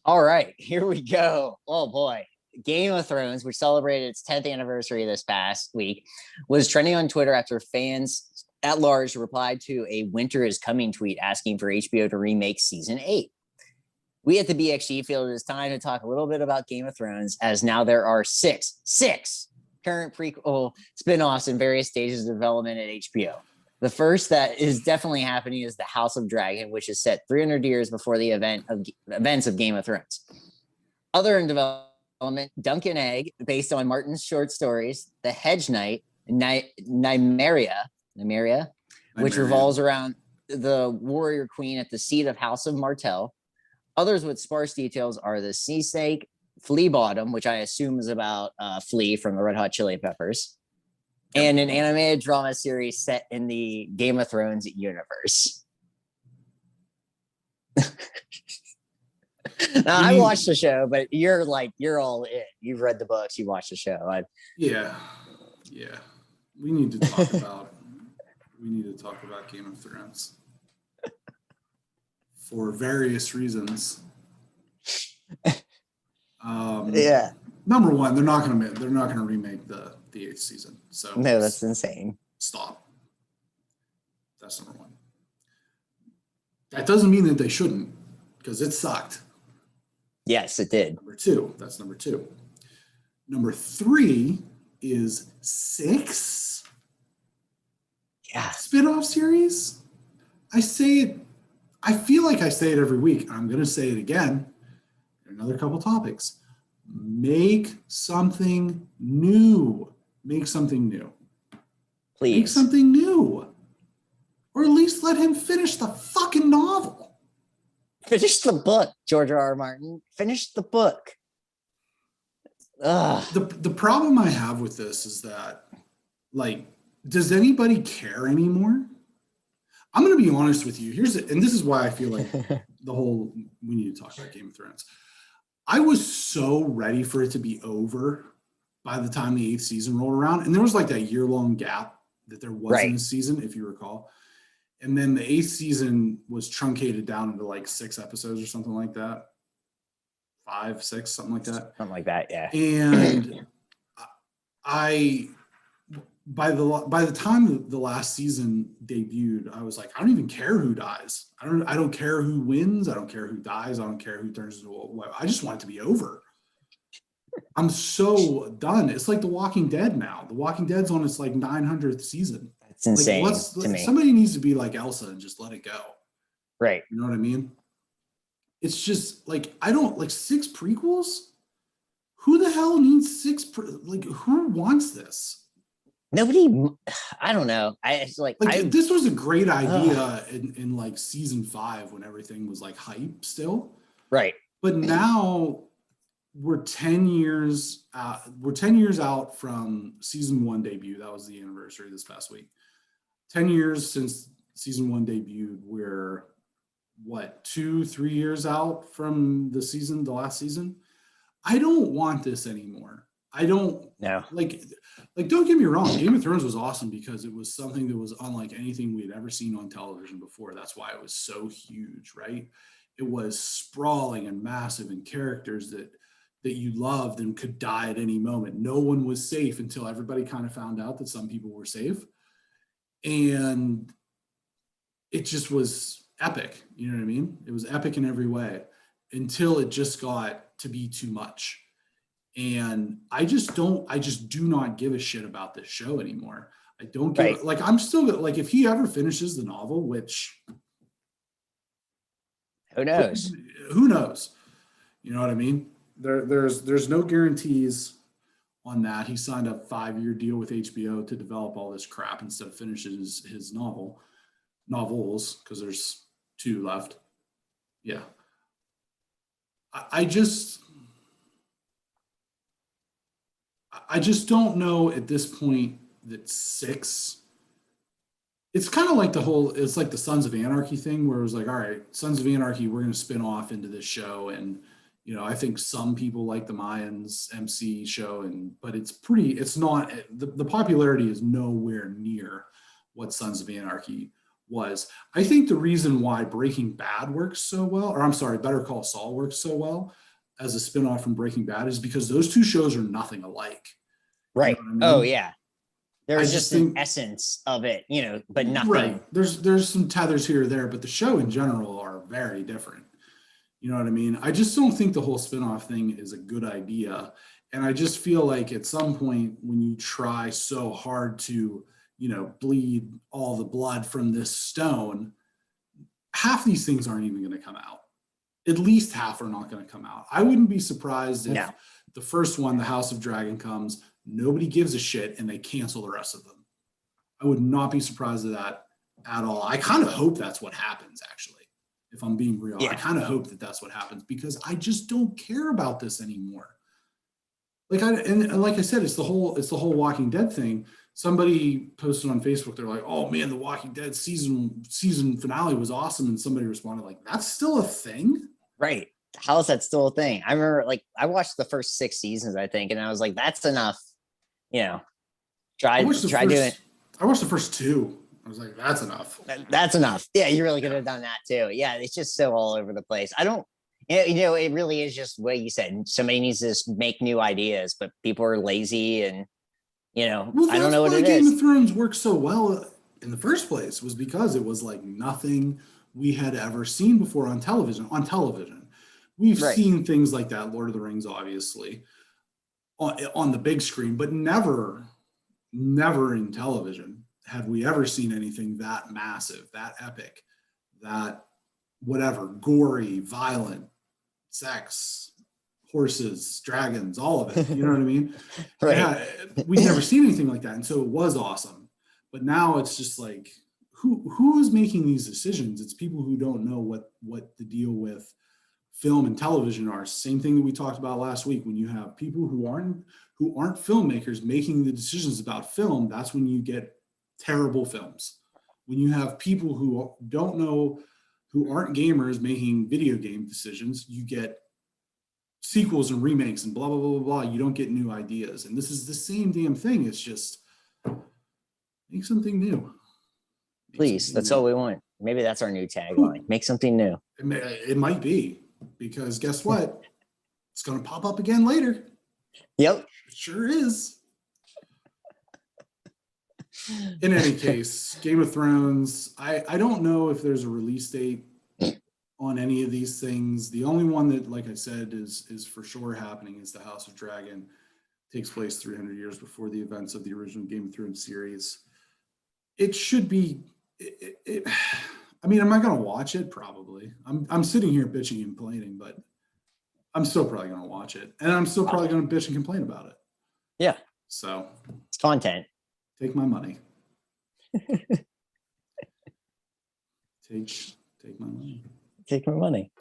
All right, here we go. Oh boy. Game of Thrones, which celebrated its 10th anniversary this past week, was trending on Twitter after fans at large replied to a winter is coming tweet asking for HBO to remake season 8. We at the BXG feel it is time to talk a little bit about Game of Thrones, as now there are six current prequel spinoffs in various stages of development at HBO. The first that is definitely happening is the House of Dragon, which is set 300 years before the events of Game of Thrones. Other in development, Dunk and Egg, based on Martin's short stories, The Hedge Knight, Nymeria, which revolves around the warrior queen at the seat of House of Martell. Others with sparse details are The Sea Snake, Flea Bottom, which I assume is about Flea from the Red Hot Chili Peppers, and an animated drama series set in the Game of Thrones universe. Now, I watched the show, but you're all in. You've read the books, you watched the show. Yeah. We need to talk about Game of Thrones for various reasons. Yeah. Number one, they're not going to remake the 8th season. So no, that's insane. Stop. That's number one. That doesn't mean that they shouldn't, because it sucked. Yes, it did. That's number two. Number 3 is 6 spinoff series. I feel like I say it every week. I'm going to say it again. Another couple topics. Make something new. Please. Make something new. Or at least let him finish the fucking novel. Finish the book, George R.R. Martin. Finish the book. Ugh. The problem I have with this is that, does anybody care anymore? I'm going to be honest with you. And this is why I feel like we need to talk about Game of Thrones. I was so ready for it to be over by the time the 8th season rolled around. And there was that year-long gap that there was in the season, if you recall. And then the 8th season was truncated down into 6 episodes or something like that. 5, 6, something like that. Something like that, yeah. And by the time the last season debuted, I was like, I don't even care who dies. I don't care who wins. I don't care who dies. I don't care who turns into a. I just want it to be over. I'm so done. It's like The Walking Dead now. The Walking Dead's on its 900th season. It's insane to me. Somebody needs to be like Elsa and just let it go. Right. You know what I mean? It's just I don't 6 prequels. Who the hell needs 6? Who wants this? Nobody. I don't know. This was a great idea in season 5 when everything was hype still. Right. But now we're 10 years out. We're 10 years out from season 1 debut. That was the anniversary this past week. 10 years since season 1 debuted. We're 2-3 years out from the last season. I don't want this anymore. I don't know. Don't get me wrong. Game of Thrones was awesome because it was something that was unlike anything we had ever seen on television before. That's why it was so huge, right? It was sprawling and massive, and characters that you loved and could die at any moment. No one was safe until everybody kind of found out that some people were safe. And it just was epic. You know what I mean? It was epic in every way until it just got to be too much. And I just do not give a shit about this show anymore. I don't give I'm still if he ever finishes the novel, which who knows? Who knows? You know what I mean? There's no guarantees on that. He signed a 5-year deal with HBO to develop all this crap instead of finishing his novels, because there's 2 left. Yeah. I just don't know at this point that 6. It's kind of it's like the Sons of Anarchy thing, where it was all right, Sons of Anarchy, we're going to spin off into this show. And, I think some people like the Mayans MC show, but it's not, the popularity is nowhere near what Sons of Anarchy was, I think the reason why Breaking Bad works so well, or I'm sorry, Better Call Saul works so well as a spinoff from Breaking Bad, is because those two shows are nothing alike. You know Right. what I Oh mean? yeah. I There's just just an think, essence of it, but right. nothing. There's some tethers here or there, but the show in general are very different. You know what I mean? I just don't think the whole spinoff thing is a good idea. And I just feel like at some point when you try so hard to, bleed all the blood from this stone, half these things aren't even going to come out. At least half are not going to come out. I wouldn't be surprised if No. the first one, the House of Dragon, comes, nobody gives a shit, and they cancel the rest of them. I would not be surprised at that at all. I kind of hope that's what happens, actually, if I'm being real. I Yeah. kind of hope that that's what happens because I just don't care about this anymore. Like like I said, it's the whole Walking Dead thing. Somebody posted on Facebook, they're like, "Oh man, the Walking Dead season finale was awesome," and somebody responded like, "That's still a thing." Right. How is that still a thing? I remember I watched the first 6 seasons, I think, and I was like, that's enough. I Try watched the doing first. I watched the first two. I was like, "That's enough." that's enough. Yeah, you really could have done that too. Yeah, it's just so all over the place. I don't it really is just what you said. Somebody needs to just make new ideas, but people are lazy and Well, I don't that's know what why it Game is. of Thrones worked so well in the first place, was because it was like nothing we had ever seen before on television. We've Right. seen things like that, Lord of the Rings, obviously, on the big screen, but never in television had we ever seen anything that massive, that epic, that whatever, gory, violent, sex, horses, dragons, all of it. You know what I mean? Right. Yeah, we'd never seen anything like that, and so it was awesome. But now it's just like, who is making these decisions? It's people who don't know what the deal with film and television are. Same thing that we talked about last week. When you have people who aren't filmmakers making the decisions about film, that's when you get terrible films. When you have people who don't know, who aren't gamers making video game decisions, you get sequels and remakes and blah blah blah blah blah. You don't get new ideas, and this is the same damn thing. It's just make something new. Please, that's all we want. Maybe that's our new tagline. Make something new. It might be, because guess what? It's going to pop up again later. Yep. It sure is. In any case, Game of Thrones, I don't know if there's a release date on any of these things. The only one that, like I said, is for sure happening is the House of Dragon. It takes place 300 years before the events of the original Game of Thrones series. It should be. I mean, am I going to watch it? Probably. I'm sitting here bitching and complaining, but I'm still probably going to watch it, and I'm still probably going to bitch and complain about it. Yeah. So it's content. Take my money. Take my money. Take my money.